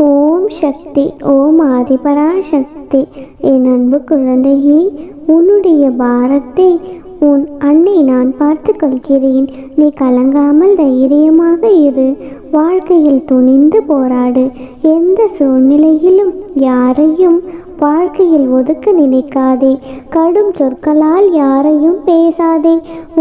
ஓம் சக்தி. ஓம் ஆதிபராசக்தி. என் அன்பு குழந்தையே, உன்னுடைய பாரத்தை உன் அன்னை நான் பார்த்து கொள்கிறேன். நீ கலங்காமல் தைரியமாக இரு. வாழ்க்கையில் துணிந்து போராடு. எந்த சூழ்நிலையிலும் யாரையும் வாழ்க்கையில் ஒதுக்க நினைக்காதே. கடும் சொற்களால் யாரையும் பேசாதே.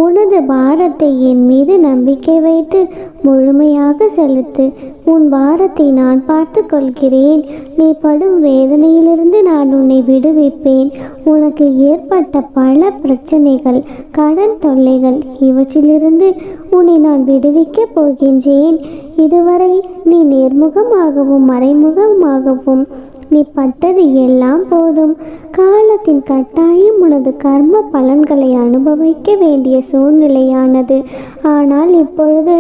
உனது பாரத்தை என் மீது நம்பிக்கை வைத்து முழுமையாக செலுத்து. உன் பாரத்தை நான் பார்த்து கொள்கிறேன். நீ படும் வேதனையிலிருந்து நான் உன்னை விடுவிப்பேன். உனக்கு ஏற்பட்ட பல பிரச்சனைகள், கடன் தொல்லைகள், இவற்றிலிருந்து உன்னை நான் விடுவிக்கப் போகின்றேன். இதுவரை நீ நேர்முகமாகவும் மறைமுகமாகவும் நீ பட்டது எல்லாம் போதும். காலத்தின் கட்டாயம் உனது கர்ம பலன்களை அனுபவிக்க வேண்டிய சூழ்நிலையானது. ஆனால் இப்பொழுது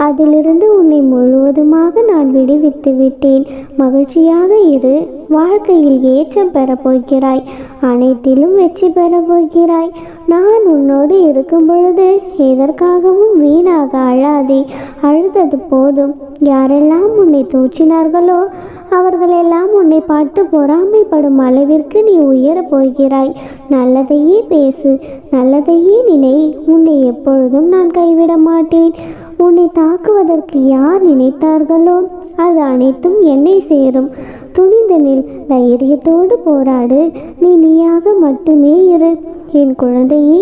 அதிலிருந்து உன்னை முழுவதுமாக நான் விடுவித்து விட்டேன். மகிழ்ச்சியாக இரு. வாழ்க்கையில் ஏற்றம் பெறப் போகிறாய். அனைத்திலும் வெற்றி பெறப் போகிறாய். நான் உன்னோடு இருக்கும் பொழுது எதற்காகவும் வீணாக அழாதே. அழுதது போதும். யாரெல்லாம் உன்னை தூற்றினார்களோ அவர்களெல்லாம் உன்னை பார்த்து பொறாமைப்படும் அளவிற்கு நீ உயரப் போகிறாய். நல்லதையே பேசு, நல்லதையே நினை. உன்னை எப்பொழுதும் நான் கைவிட மாட்டேன். உன்னை தாக்குவதற்கு யார் நினைத்தார்களோ அது அனைத்தும் என்னை சேரும். துணிந்து நில். தைரியத்தோடு போராடு. நீ நீயாக மட்டுமே இரு. என் குழந்தையே,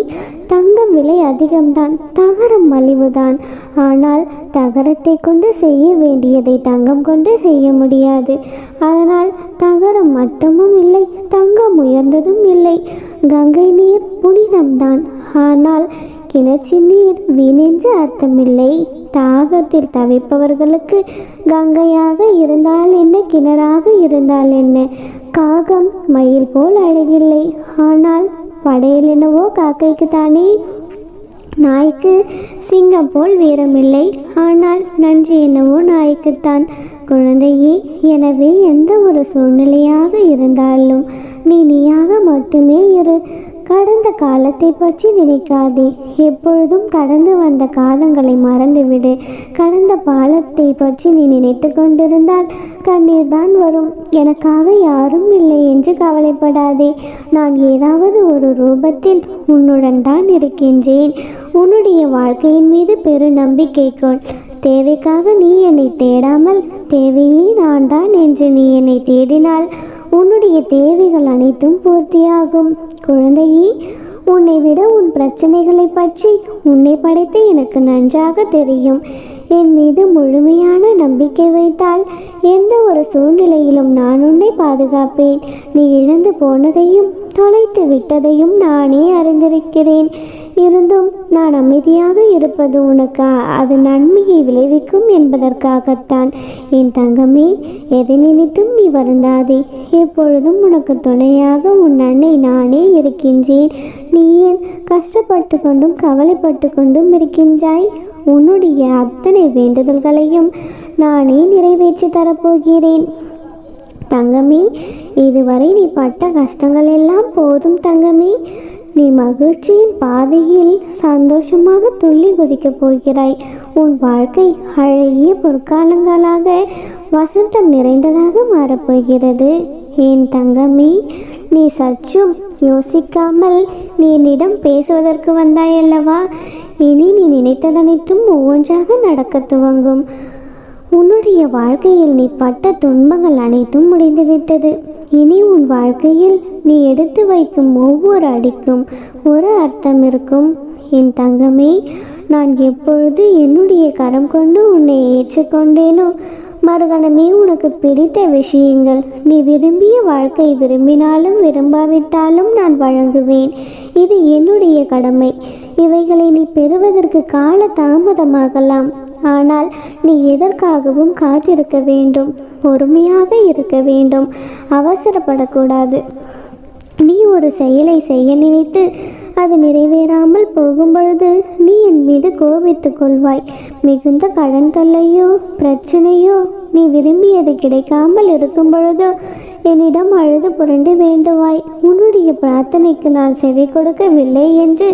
தங்கம் விலை அதிகம்தான், தகரம் மலிவுதான். ஆனால் தகரத்தை கொண்டு செய்ய வேண்டியதை தங்கம் கொண்டு செய்ய முடியாது. அதனால் தகரம் மட்டமும் இல்லை, தங்கம் உயர்ந்ததும் இல்லை. கங்கை நீர் புனிதம்தான், ஆனால் கிணற்று நீர் வீணென்று அர்த்தமில்லை. தாகத்தில் தவிப்பவர்களுக்கு கங்கையாக இருந்தால் என்ன, கிணறாக இருந்தால் என்ன? காகம் மயில் போல் அழகில்லை, ஆனால் படையல் என்னவோ காக்கைக்கு தானே. நாய்க்கு சிங்கம் போல் வீரமில்லை, ஆனால் நன்றி என்னவோ நாய்க்குத்தான். குழந்தையே, எனவே எந்த ஒரு சூழ்நிலையாக இருந்தாலும் நீ நீயாக மட்டுமே இரு. கடந்த காலத்தை பற்றி நினைக்காதே. எப்பொழுதும் கடந்து வந்த காலங்களை மறந்துவிடு. கடந்த பாலத்தை பற்றி நீ நினைத்து கொண்டிருந்தால் கண்ணீர் தான் வரும். எனக்காக யாரும் இல்லை என்று கவலைப்படாதே. நான் ஏதாவது ஒரு ரூபத்தில் உன்னுடன் தான் இருக்கின்றேன். உன்னுடைய வாழ்க்கையின் மீது பெரு நம்பிக்கை கொள். தேவைக்காக நீ என்னை தேடாமல் தேவையே நான் தான் என்று நீ என்னை தேடினால் உன்னுடைய தேவைகள் அனைத்தும் பூர்த்தியாகும். குழந்தையே, உன்னை விட உன் பிரச்சனைகளை பற்றி உன்னை படைத்த எனக்கு நன்றாக தெரியும். என் மீது முழுமையான நம்பிக்கை வைத்தால் எந்த ஒரு சூழ்நிலையிலும் நான் உன்னை பாதுகாப்பேன். நீ இழந்து போனதையும் தொலைத்து விட்டதையும் நானே அறிந்திருக்கிறேன். இருந்தும் நான் அமைதியாக இருப்பது உனக்கு அது நன்மையை விளைவிக்கும் என்பதற்காகத்தான். என் தங்கமே, எதை நினைத்தும் நீ வருந்தாதே. எப்பொழுதும் உனக்கு துணையாக உன் அன்னை நானே இருக்கின்றேன். நீ ஏன் கஷ்டப்பட்டு கொண்டும் கவலைப்பட்டு கொண்டும் இருக்கின்றாய்? உன்னுடைய அத்தனை வேண்டுதல்களையும் நானே நிறைவேற்றி தரப்போகிறேன். தங்கமே, இதுவரை நீ பட்ட கஷ்டங்கள் எல்லாம் போதும். தங்கமே, நீ மகிழ்ச்சியின் பாதையில் சந்தோஷமாக துள்ளி குதிக்கப் போகிறாய். உன் வாழ்க்கை அழகிய பொற்காலங்களாக வசந்தம் நிறைந்ததாக மாறப்போகிறது. என் தங்கமே, நீ சற்றும் யோசிக்காமல் நீ என்னிடம் பேசுவதற்கு வந்தாயல்லவா? இனி நீ நினைத்ததனைத்தும் ஒவ்வொன்றாக நடக்க துவங்கும். உன்னுடைய வாழ்க்கையில் நீ பட்ட துன்பங்கள் அனைத்தும் முடிந்துவிட்டது. இனி உன் வாழ்க்கையில் நீ எடுத்து வைக்கும் ஒவ்வொரு அடிக்கும் ஒரு அர்த்தம் இருக்கும். என் தங்கமே, நான் எப்பொழுது என்னுடைய கரம் கொண்டு உன்னை ஏற்றுக்கொண்டேனோ மறுகணமே உனக்கு பிடித்த விஷயங்கள், நீ விரும்பிய வாழ்க்கை விரும்பினாலும் விரும்பாவிட்டாலும் நான் வழங்குவேன். இது என்னுடைய கடமை. இவைகளை நீ பெறுவதற்கு கால தாமதமாகலாம். ஆனால் நீ எதற்காகவும் காத்திருக்க வேண்டும். பொறுமையாக இருக்க வேண்டும். அவசரப்படக்கூடாது. நீ ஒரு செயலை செய்ய நினைத்து அது நிறைவேறாமல் போகும்பொழுது நீ என் மீது கோபித்துக் கொள்வாய். மிகுந்த கடன் தொல்லையோ பிரச்சனையோ நீ விரும்பியது கிடைக்காமல் இருக்கும் பொழுதோ என்னிடம் அழுது புரண்டு வேண்டுவாய். உன்னுடைய பிரார்த்தனைக்கு நான் செவி கொடுக்கவில்லை என்று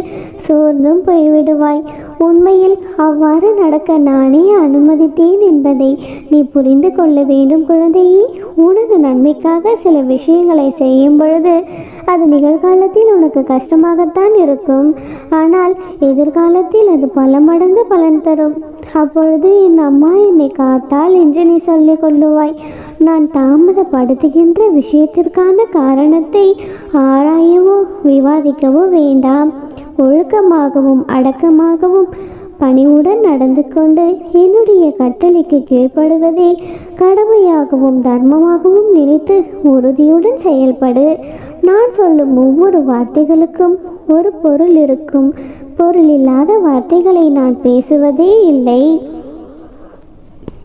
சோர்ந்தும் போய்விடுவாய். உண்மையில் அவ்வாறு நடக்க நானே அனுமதித்தேன் என்பதை நீ புரிந்து கொள்ள வேண்டும் குழந்தையே. உனது நன்மைக்காக சில விஷயங்களை செய்யும் பொழுது அது நிகழ்காலத்தில் உனக்கு கஷ்டமாகத்தான் இருக்கும். ஆனால் எதிர்காலத்தில் அது பல மடங்கு பலன் தரும். அப்பொழுது என் அம்மா என்னை காத்தாள் என்று நீ சொல்லிக் கொள்ளுவாய். நான் தாமதப்படுத்துகின்ற விஷயத்திற்கான காரணத்தை ஆராயவோ விவாதிக்கவோ வேண்டாம். ஒழுக்கமாகவும் அடக்கமாகவும் பணிவுடன் நடந்து கொண்டு என்னுடைய கட்டளைக்கு கீழ்ப்படுவதே கடமையாகவும் தர்மமாகவும் நினைத்து உறுதியுடன் செயல்படு. நான் சொல்லும் ஒவ்வொரு வார்த்தைகளுக்கும் ஒரு பொருள் இருக்கும். பொருள் இல்லாத வார்த்தைகளை நான் பேசுவதே இல்லை.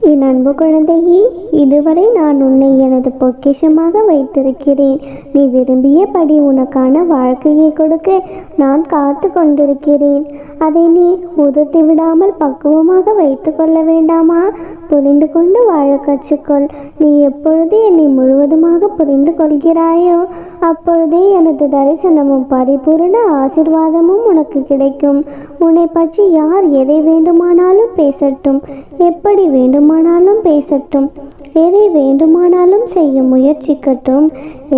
என் அன்பு குழந்தையே, இதுவரை நான் உன்னை எனது பொக்கிஷமாக வைத்திருக்கிறேன். நீ விரும்பியபடி உனக்கான வாழ்க்கையை கொடுக்க நான் காத்து கொண்டிருக்கிறேன். அதை நீ உதிர்த்து விடாமல் பக்குவமாக வைத்து கொள்ள வேண்டாமா? புரிந்து கொண்டு வாழ கற்றுக்கொள். நீ எப்பொழுது என்னை முழுவதுமாக புரிந்து கொள்கிறாயோ அப்பொழுதே எனது தரிசனமும் பரிபூர்ண ஆசிர்வாதமும் உனக்கு கிடைக்கும். உன்னை பற்றி யார் எதை வேண்டுமானாலும் பேசட்டும், எப்படி வேண்டுமானாலும் பேசட்டும், எதை வேண்டுமானாலும் செய்ய முயற்சிக்கட்டும்,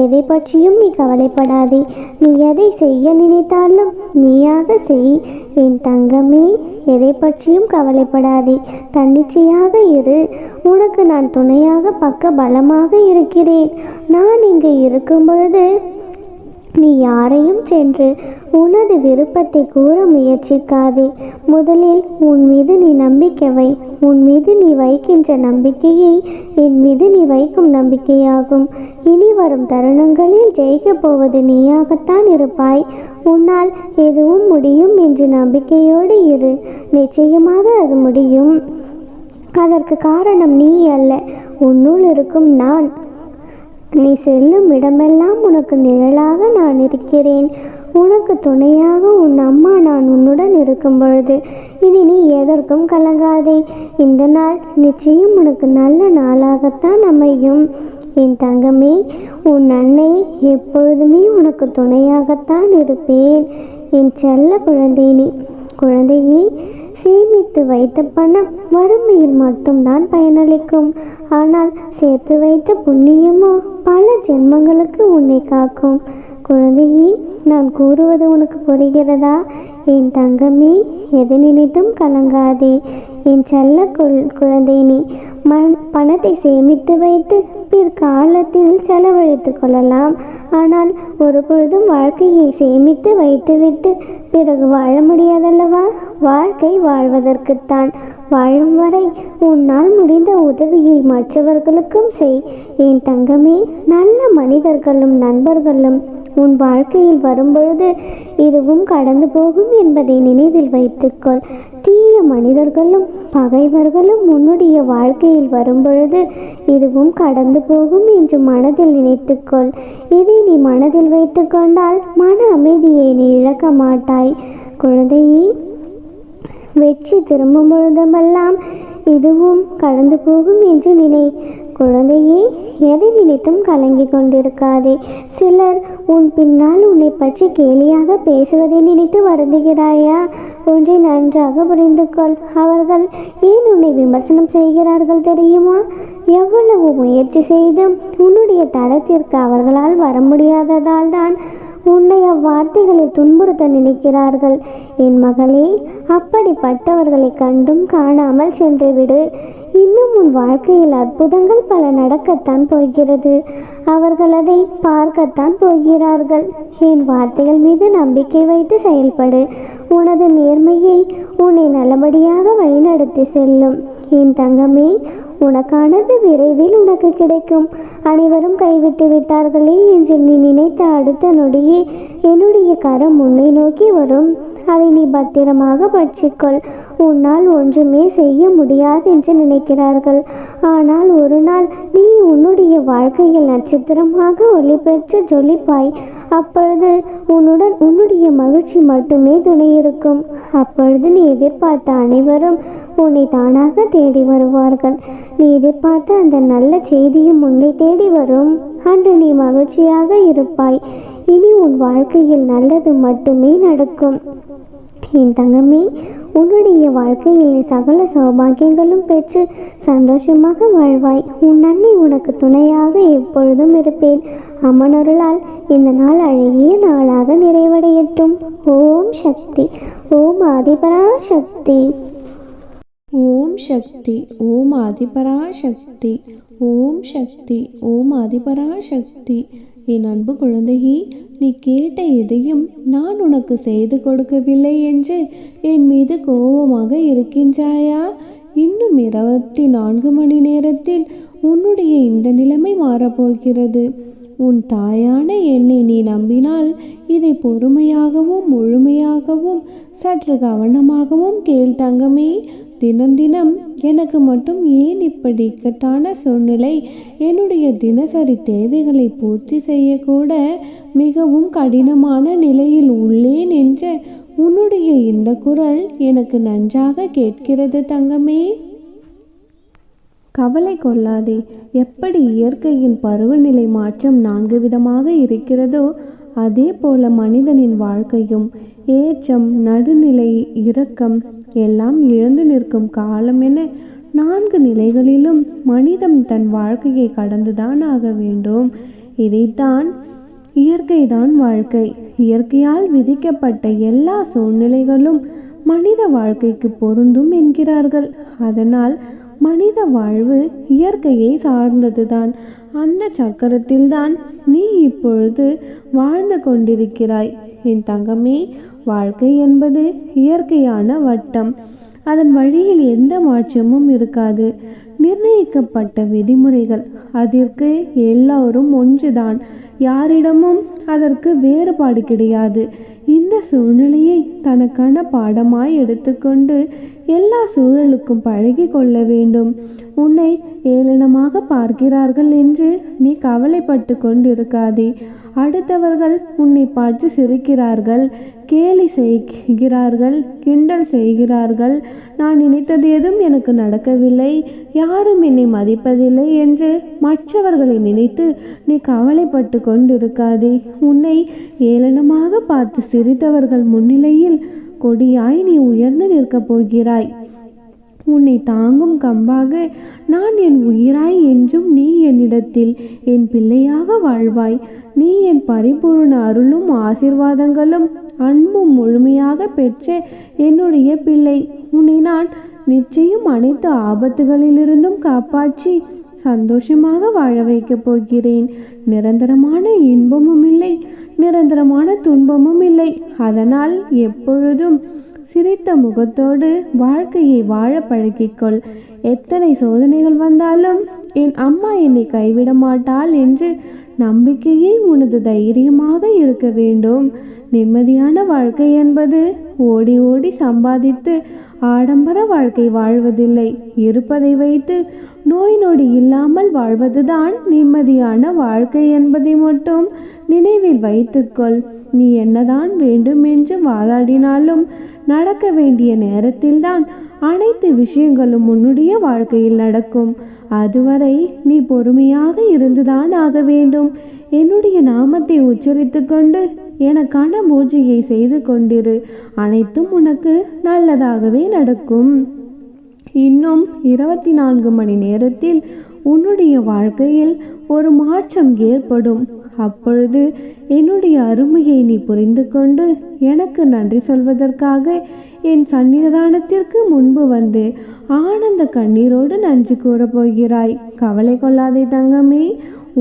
எதை பற்றியும் நீ கவலைப்படாதே. நீ எதை செய்ய நினைத்தாலும் நீயாக செய். என் தங்கமே, எதை பற்றியும் கவலைப்படாதே. தன்னிச்சையாக இரு. உனக்கு நான் துணையாக பக்க பலமாக இருக்கிறேன். நான் இங்கு இருக்கும் பொழுது நீ யாரையும் சென்று உனது விருப்பத்தை கூற முயற்சிக்காதே. முதலில் உன் மீது நீ நம்பிக்கை வை. உன் மீது நீ வைக்கின்ற நம்பிக்கையை என் மீது நீ வைக்கும் நம்பிக்கையாகும். இனி வரும் தருணங்களில் ஜெயிக்கப் போவது நீயாகத்தான் இருப்பாய். உன்னால் எதுவும் முடியும் என்று நம்பிக்கையோடு இரு. நிச்சயமாக அது முடியும். அதற்கு காரணம் நீ அல்ல, உன்னுள் இருக்கும் நான். நீ செல்லும் இடமெல்லாம் உனக்கு நிழலாக நான் இருக்கிறேன். உனக்கு துணையாக உன் அம்மா நான் உன்னுடன் இருக்கும் பொழுது இனி நீ எதற்கும் கலங்காதே. இந்த நாள் நிச்சயம் உனக்கு நல்ல நாளாகத்தான் அமையும். என் தங்கமே, உன் அன்னை எப்பொழுதுமே உனக்கு துணையாகத்தான் இருப்பேன். என் செல்ல குழந்தையே, சேமித்து வைத்த பணம் வறுமையில் மட்டும்தான் பயனளிக்கும். ஆனால் சேர்த்து வைத்த புண்ணியமோ பல ஜென்மங்களுக்கு உன்னை காக்கும். குழந்தையே, நான் கூறுவது உனக்கு புரிகிறதா? என் தங்கமே, எதை நினைத்தும் கலங்காதே. என் செல்ல குழந்தை, நீ பணத்தை சேமித்து வைத்து பிற்காலத்தில் செலவழித்து கொள்ளலாம். ஆனால் ஒரு பொழுதும் வாழ்க்கையை சேமித்து வைத்துவிட்டு பிறகு வாழ முடியாதல்லவா? வாழ்க்கை வாழ்வதற்குத்தான். வாழும் வரை உன்னால் முடிந்த உதவியை மற்றவர்களுக்கும் செய். என் தங்கமே, நல்ல மனிதர்களும் நண்பர்களும் உன் வாழ்க்கையில் வரும்பொழுது இதுவும் கடந்து போகும் என்பதை நினைவில் வைத்துக்கொள். தீய மனிதர்களும் பகைவர்களும் உன்னுடைய வாழ்க்கையில் வரும்பொழுது இதுவும் கடந்து போகும் என்று மனதில் நினைத்துக்கொள். இதை நீ மனதில் வைத்து கொண்டால் மன அமைதியை நீ இழக்க மாட்டாய். குழந்தையே, வெற்றி திரும்பும் பொழுதுமெல்லாம் இதுவும் கடந்து போகும் என்று நினை. குழந்தையே, எதை நினைத்தும் கலங்கி கொண்டிருக்காதே. சிலர் உன் பின்னால் உன்னை பற்றி கேலியாக பேசுவதை நினைத்து வருந்துகிறாயா? ஒன்றை நன்றாக புரிந்து கொள். அவர்கள் ஏன் உன்னை விமர்சனம் செய்கிறார்கள் தெரியுமா? எவ்வளவு முயற்சி செய்தும் உன்னுடைய தரத்திற்கு அவர்களால் வர முடியாததால் தான் உன்னை அவ்வார்த்தைகளில் துன்புறுத்த நினைக்கிறார்கள். என் மகளே, அப்படிப்பட்டவர்களை கண்டும் காணாமல் சென்றுவிடு. இன்னும் உன் வாழ்க்கையில் அற்புதங்கள் பல நடக்கத்தான் போகிறது. அவர்கள் அதை பார்க்கத்தான் போகிறார்கள். என் வார்த்தைகள் மீது நம்பிக்கை வைத்து செயல்படு. உனது நேர்மையை உன்னை நல்லபடியாக வழிநடத்தி செல்லும். என் தங்கமே, உனக்கானது விரைவில் உனக்கு கிடைக்கும். அனைவரும் கைவிட்டு விட்டார்களே என்று நீ நினைத்த அடுத்த நொடியே என்னுடைய கரம் உன்னை நோக்கி வரும். அதை நீ பத்திரமாக பற்றிக்கொள். உன்னால் ஒன்றுமே செய்ய முடியாது என்று நினைக்கிறார்கள். ஆனால் ஒரு நாள் நீ உன்னுடைய வாழ்க்கையில் நட்சத்திரமாக ஒளி பெற்று ஜொலிப்பாய். அப்பொழுது உன்னுடைய மகிழ்ச்சி மட்டுமே துணை இருக்கும். அப்பொழுது நீ எதிர்பார்த்த அனைவரும் உன்னை தானாக தேடி வருவார்கள். நீ எதிர்பார்த்த அந்த நல்ல செய்தியும் உன்னை தேடி வரும். அன்று நீ மகிழ்ச்சியாக இருப்பாய். இனி உன் வாழ்க்கையில் நல்லது மட்டுமே நடக்கும். என் தங்கமே, உன்னுடைய வாழ்க்கையில் நீ சகல சௌபாகியங்களும் பெற்று சந்தோஷமாக வாழ்வாய். உன் அன்னை உனக்கு துணையாக எப்பொழுதும் இருப்பேன். அம்மனருளால் இந்த நாள் அழகிய நாளாக நிறைவடையட்டும். ஓம் சக்தி. ஓம் ஆதிபராசக்தி. ஓம் சக்தி. ஓம் ஆதிபராசக்தி. ஓம் சக்தி. ஓம் ஆதிபராசக்தி. என் அன்பு குழந்தையே, நீ கேட்ட எதையும் நான் உனக்கு செய்து கொடுக்கவில்லை என்று என் மீது கோபமாக இருக்கின்றாயா? இன்னும் 24 மணி நேரத்தில் உன்னுடைய இந்த நிலைமை மாறப்போகிறது. உன் தாயான என்னை நீ நம்பினால் இதை பொறுமையாகவும் முழுமையாகவும் சற்று கவனமாகவும் கேள் தங்கமே. தினம் தினம் எனக்கு மட்டும் ஏன் இப்படி இக்கட்டான சூழ்நிலை? என்னுடைய தினசரி தேவைகளை பூர்த்தி செய்யக்கூட மிகவும் கடினமான நிலையில் உள்ளேன் என்ற உன்னுடைய இந்த குரல் எனக்கு நன்றாக கேட்கிறது தங்கமே. கவலை கொள்ளாதே. எப்படி இயற்கையின் பருவநிலை மாற்றம் 4 விதமாக இருக்கிறதோ அதே போல மனிதனின் வாழ்க்கையும் ஏற்றம், நடுநிலை, இரக்கம் எல்லாம் இழந்து நிற்கும் காலம் என 4 நிலைகளிலும் மனிதன் தன் வாழ்க்கையை கடந்துதான் ஆக வேண்டும். இதைத்தான் இயற்கைதான் வாழ்க்கை. இயற்கையால் விதிக்கப்பட்ட எல்லா சூழ்நிலைகளும் மனித வாழ்க்கைக்கு பொருந்தும் என்கிறார்கள். அதனால் மனித வாழ்வு இயற்கையை சார்ந்ததுதான். அந்த சக்கரத்தில்தான் நீ இப்பொழுது வாழ்ந்து கொண்டிருக்கிறாய். என் தங்கமே, வாழ்க்கை என்பது இயற்கையான வட்டம். அதன் வழியில் எந்த மாற்றமும் இருக்காது. நிர்ணயிக்கப்பட்ட விதிமுறைகள். அதற்கு எல்லோரும் ஒன்றுதான். யாரிடமும் அதற்கு வேறுபாடு கிடையாது. இந்த சூழ்நிலையை தனக்கான பாடமாய் எடுத்துக்கொண்டு எல்லா சூழலுக்கும் பழகி கொள்ள வேண்டும். உன்னை ஏளனமாக பார்க்கிறார்கள் என்று நீ கவலைப்பட்டு கொண்டிருக்காதே. அடுத்தவர்கள் உன்னை பார்த்து சிரிக்கிறார்கள், கேலி செய்கிறார்கள், கிண்டல் செய்கிறார்கள். நான் நினைத்தது எதுவும் எனக்கு நடக்கவில்லை, யாரும் என்னை மதிப்பதில்லை என்று மற்றவர்களை நினைத்து நீ கவலைப்பட்டு கொண்டிருக்காதே. உன்னை ஏளனமாக பார்த்து சிரித்தவர்கள் முன்னிலையில் கொடியாய் நீ உயர்ந்து நிற்கப் போகிறாய். உன்னை தாங்கும் கம்பாக நான் என் உயிராய் என்றும் நீ என்னிடத்தில் என் பிள்ளையாக வாழ்வாய். நீ என் பரிபூர்ண அருளும் ஆசீர்வாதங்களும் அன்பும் முழுமையாக பெற்ற என்னுடைய பிள்ளை. உன்னை நான் நிச்சயம் அனைத்து ஆபத்துகளிலிருந்தும் காப்பாற்றி சந்தோஷமாக வாழ வைக்கப் போகிறேன். நிரந்தரமான இன்பமும் இல்லை, நிரந்தரமான துன்பமும் இல்லை. அதனால் எப்பொழுதும் சிரித்த முகத்தோடு வாழ்க்கையை வாழ பழகிக்கொள். எத்தனை சோதனைகள் வந்தாலும் என் அம்மா என்னை கைவிட மாட்டாள் என்று நம்பிக்கையே உனது தைரியமாக இருக்க வேண்டும். நிம்மதியான வாழ்க்கை என்பது ஓடி ஓடி சம்பாதித்து ஆடம்பர வாழ்க்கை வாழ்வதில்லை. இருப்பதை வைத்து நோய் நொடி இல்லாமல் வாழ்வதுதான் நிம்மதியான வாழ்க்கை என்பதை மட்டும் நினைவில் வைத்துக்கொள். நீ என்னதான் வேண்டும் என்று வாதாடினாலும் நடக்க வேண்டிய நேரத்தில்தான் அனைத்து விஷயங்களும் உன்னுடைய வாழ்க்கையில் நடக்கும். அதுவரை நீ பொறுமையாக இருந்துதான் ஆக வேண்டும். என்னுடைய நாமத்தை உச்சரித்து கொண்டு எனக்கான பூஜையை செய்து கொண்டிரு. அனைத்தும் உனக்கு நல்லதாகவே நடக்கும். இன்னும் 24 மணி நேரத்தில் உன்னுடைய வாழ்க்கையில் ஒரு மாற்றம் ஏற்படும். அப்பொழுது என்னுடைய அருமையை நீ புரிந்து கொண்டு எனக்கு நன்றி சொல்வதற்காக என் சன்னிதானத்திற்கு முன்பு வந்து ஆனந்த கண்ணீரோடு நன்றி கூறப் போகிறாய். கவலை கொள்ளாதே தங்கமே,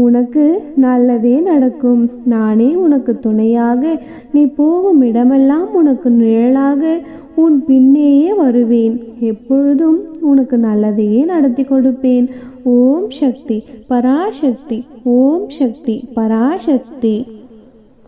உனக்கு நல்லதே நடக்கும். நானே உனக்கு துணையாக, நீ போகும் இடமெல்லாம் உனக்கு நிழலாக உன் பின்னேயே வருவேன். எப்பொழுதும் உனக்கு நல்லதையே நடத்தி கொடுப்பேன். ஓம் சக்தி பராசக்தி. ஓம் சக்தி பராசக்தி.